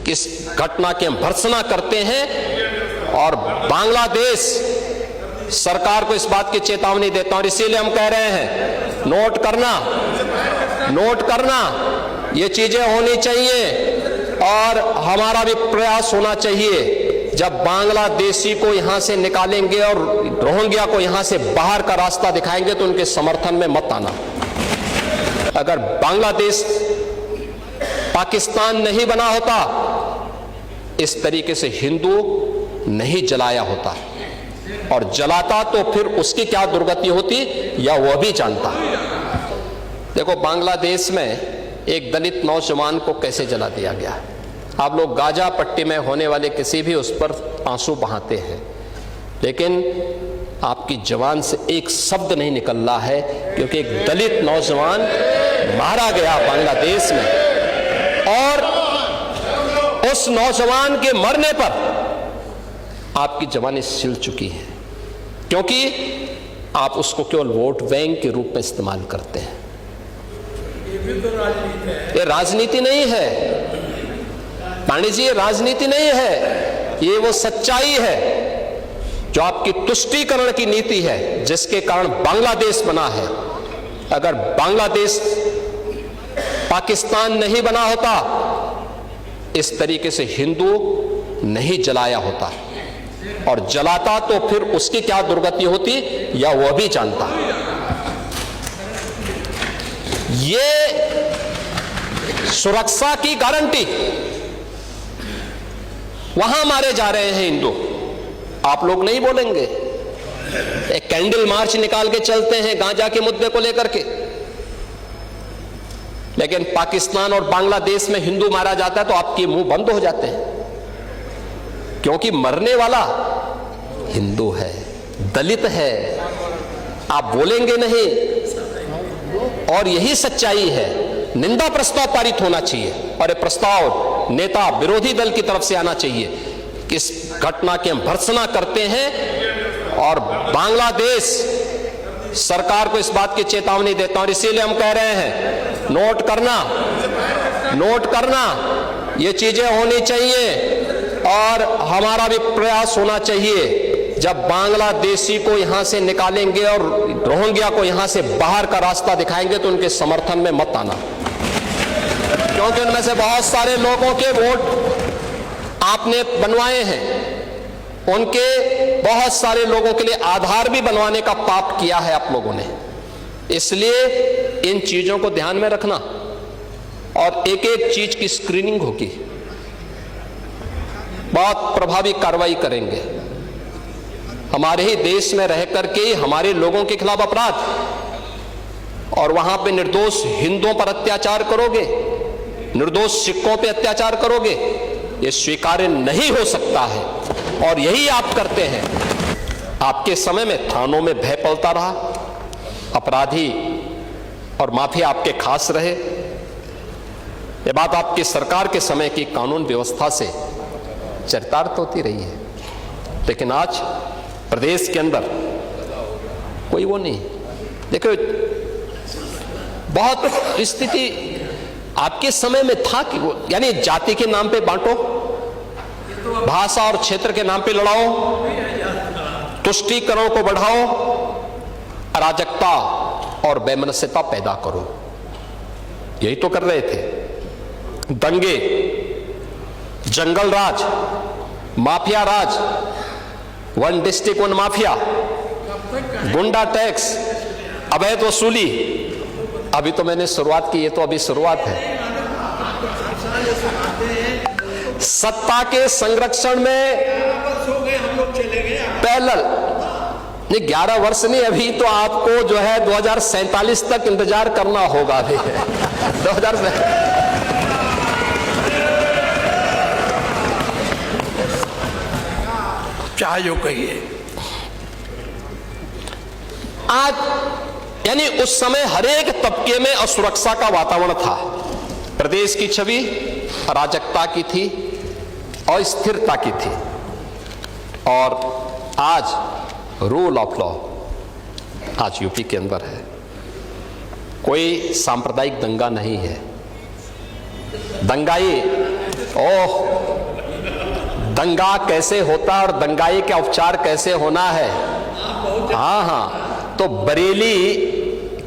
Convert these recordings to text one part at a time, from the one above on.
इस घटना की हम भर्त्सना करते हैं और बांग्लादेश सरकार को इस बात की चेतावनी देता हूं। और इसीलिए हम कह रहे हैं, नोट करना ये चीजें होनी चाहिए और हमारा भी प्रयास होना चाहिए। जब बांग्लादेशी को यहां से निकालेंगे और रोहिंग्या को यहां से बाहर का रास्ता दिखाएंगे तो उनके समर्थन में मत आना। अगर बांग्लादेश पाकिस्तान नहीं बना होता, इस तरीके से हिंदू नहीं जलाया होता, और जलाता तो फिर उसकी क्या दुर्गति होती या वह भी जानता। देखो, बांग्लादेश में एक दलित नौजवान को कैसे जला दिया गया। आप लोग गाजा पट्टी में होने वाले किसी भी उस पर आंसू बहाते हैं, लेकिन आपकी जबान से एक शब्द नहीं निकल रहा है, क्योंकि एक दलित नौजवान मारा गया बांग्लादेश में, और उस नौजवान के मरने पर आपकी जबानें सिल चुकी हैं, क्योंकि आप उसको केवल वोट बैंक के रूप में इस्तेमाल करते हैं। ये भी तो राजनीति है। ये राजनीति नहीं है पांडे जी, ये राजनीति नहीं है, ये वो सच्चाई है जो आपकी तुष्टीकरण की नीति है, जिसके कारण बांग्लादेश बना है। अगर बांग्लादेश पाकिस्तान नहीं बना होता, इस तरीके से हिंदू नहीं जलाया होता, और जलाता तो फिर उसकी क्या दुर्गति होती या वह भी जानता। ये सुरक्षा की गारंटी, वहां मारे जा रहे हैं हिंदू, आप लोग नहीं बोलेंगे। एक कैंडल मार्च निकाल के चलते हैं गांजा के मुद्दे को लेकर के, लेकिन पाकिस्तान और बांग्लादेश में हिंदू मारा जाता है तो आपके मुंह बंद हो जाते हैं, क्योंकि मरने वाला हिंदू है, दलित है, आप बोलेंगे नहीं। और यही सच्चाई है। निंदा प्रस्ताव पारित होना चाहिए, और यह प्रस्ताव नेता विरोधी दल की तरफ से आना चाहिए कि इस घटना की हम भर्त्सना करते हैं और बांग्लादेश सरकार को इस बात की चेतावनी देता हूं। और इसीलिए हम कह रहे हैं, नोट करना ये चीजें होनी चाहिए और हमारा भी प्रयास होना चाहिए। जब बांग्लादेशी को यहां से निकालेंगे और रोहिंग्या को यहां से बाहर का रास्ता दिखाएंगे तो उनके समर्थन में मत आना, क्योंकि उनमें से बहुत सारे लोगों के वोट आपने बनवाए हैं, उनके बहुत सारे लोगों के लिए आधार भी बनवाने का पाप किया है आप लोगों ने। इसलिए इन चीजों को ध्यान में रखना और एक एक चीज की स्क्रीनिंग होगी, बहुत प्रभावी कार्रवाई करेंगे। हमारे ही देश में रह करके हमारे लोगों के खिलाफ अपराध, और वहां पे निर्दोष हिंदुओं पर अत्याचार करोगे, निर्दोष सिखों पे अत्याचार करोगे, ये स्वीकार्य नहीं हो सकता है। और यही आप करते हैं। आपके समय में थानों में भय पलता रहा, अपराधी और माफिया आपके खास रहे। ये बात आपकी सरकार के समय की कानून व्यवस्था से चरितार्थ होती रही है, लेकिन आज प्रदेश के अंदर कोई वो नहीं। देखो, बहुत स्थिति आपके समय में था कि यानी जाति के नाम पे बांटो, भाषा और क्षेत्र के नाम पे लड़ाओ, तुष्टीकरण को बढ़ाओ, अराजकता और वैमनस्यता पैदा करो, यही तो कर रहे थे। दंगे, जंगल राज, माफिया राज, वन डिस्ट्रिक्ट वन माफिया, गुंडा टैक्स, अवैध वसूली। अभी तो मैंने शुरुआत की, ये तो अभी शुरुआत है। सत्ता के संरक्षण में पैरेलल नहीं, 11 वर्ष नहीं, अभी तो आपको जो है 2047 तक इंतजार करना होगा। अभी 2000 चाहे जो कहिए। आज यानी उस समय हरेक तबके में असुरक्षा का वातावरण था। प्रदेश की छवि अराजकता की थी और स्थिरता की थी, और आज रूल ऑफ लॉ आज यूपी के अंदर है। कोई सांप्रदायिक दंगा नहीं है। दंगाई ओह, दंगा कैसे होता और दंगाई का उपचार कैसे होना है। हाँ हाँ, तो बरेली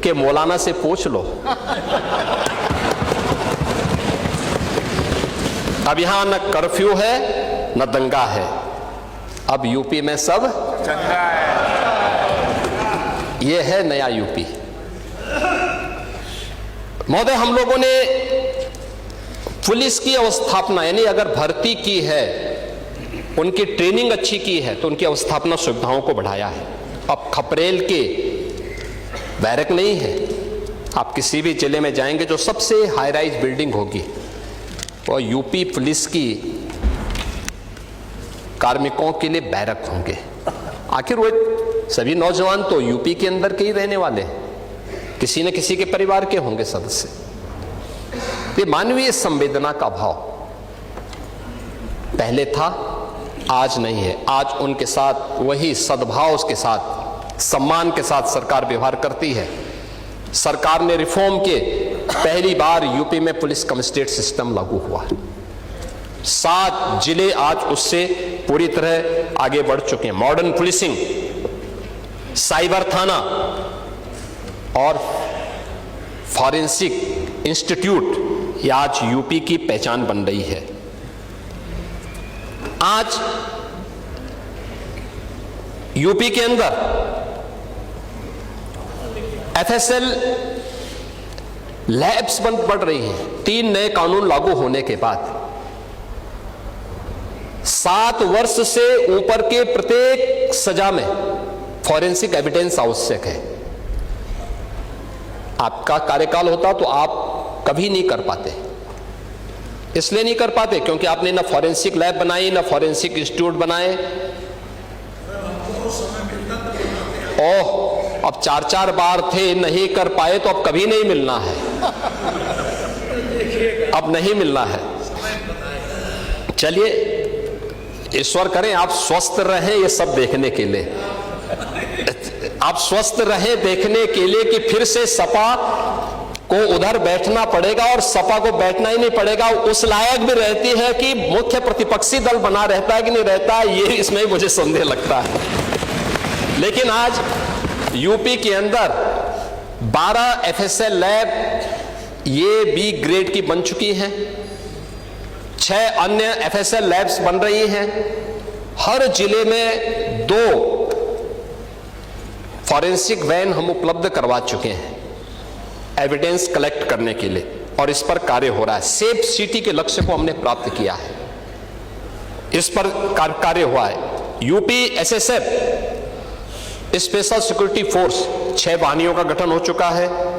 के मौलाना से पूछ लो। अब यहां न कर्फ्यू है न दंगा है, अब यूपी में सब चंगा है। यह है नया यूपी। महोदय, हम लोगों ने पुलिस की अवस्थापना, यानी अगर भर्ती की है, उनकी ट्रेनिंग अच्छी की है, तो उनकी अवस्थापना सुविधाओं को बढ़ाया है। अब खपरेल के बैरक नहीं है, आप किसी भी जिले में जाएंगे जो सबसे हाई राइज बिल्डिंग होगी वो यूपी पुलिस की कार्मिकों के लिए बैरक होंगे। आखिर वो सभी नौजवान तो यूपी के अंदर के ही रहने वाले हैं, किसी न किसी के परिवार के होंगे सदस्य। ये मानवीय संवेदना का भाव पहले था, आज नहीं है। आज उनके साथ वही सद्भाव के साथ, सम्मान के साथ सरकार व्यवहार करती है। सरकार ने रिफॉर्म के पहली बार यूपी में पुलिस कमिश्नरेट सिस्टम लागू हुआ है। 7 जिले आज उससे पूरी तरह आगे बढ़ चुके हैं। मॉडर्न पुलिसिंग, साइबर थाना और फॉरेंसिक इंस्टीट्यूट, ये आज यूपी की पहचान बन रही है। आज यूपी के अंदर एफएसएल लैब्स बढ़ रही हैं। 3 नए कानून लागू होने के बाद 7 वर्ष से ऊपर के प्रत्येक सजा में फॉरेंसिक एविडेंस आवश्यक है। आपका कार्यकाल होता तो आप कभी नहीं कर पाते। इसलिए नहीं कर पाते क्योंकि आपने ना फॉरेंसिक लैब बनाई, ना फॉरेंसिक इंस्टीट्यूट बनाए। ओह, अब 4-4 बार थे, नहीं कर पाए तो अब कभी नहीं मिलना है, अब नहीं मिलना है। चलिए, ईश्वर करें आप स्वस्थ रहें ये सब देखने के लिए, आप स्वस्थ रहें देखने के लिए कि फिर से सपा को उधर बैठना पड़ेगा और सपा को बैठना ही नहीं पड़ेगा, उस लायक भी रहती है कि मुख्य प्रतिपक्षी दल बना रहता है कि नहीं रहता है, ये इसमें मुझे संदेह लगता है। लेकिन आज यूपी के अंदर 12 एफएसएल लैब ये बी ग्रेड की बन चुकी हैं, 6 अन्य एफएसएल लैब्स बन रही हैं। हर जिले में 2 फॉरेंसिक वैन हम उपलब्ध करवा चुके हैं एविडेंस कलेक्ट करने के लिए, और इस पर कार्य हो रहा है। सेफ सिटी के लक्ष्य को हमने प्राप्त किया है, इस पर कार्य हुआ है। UP SSF special security force 6 वाहिनियों का गठन हो चुका है।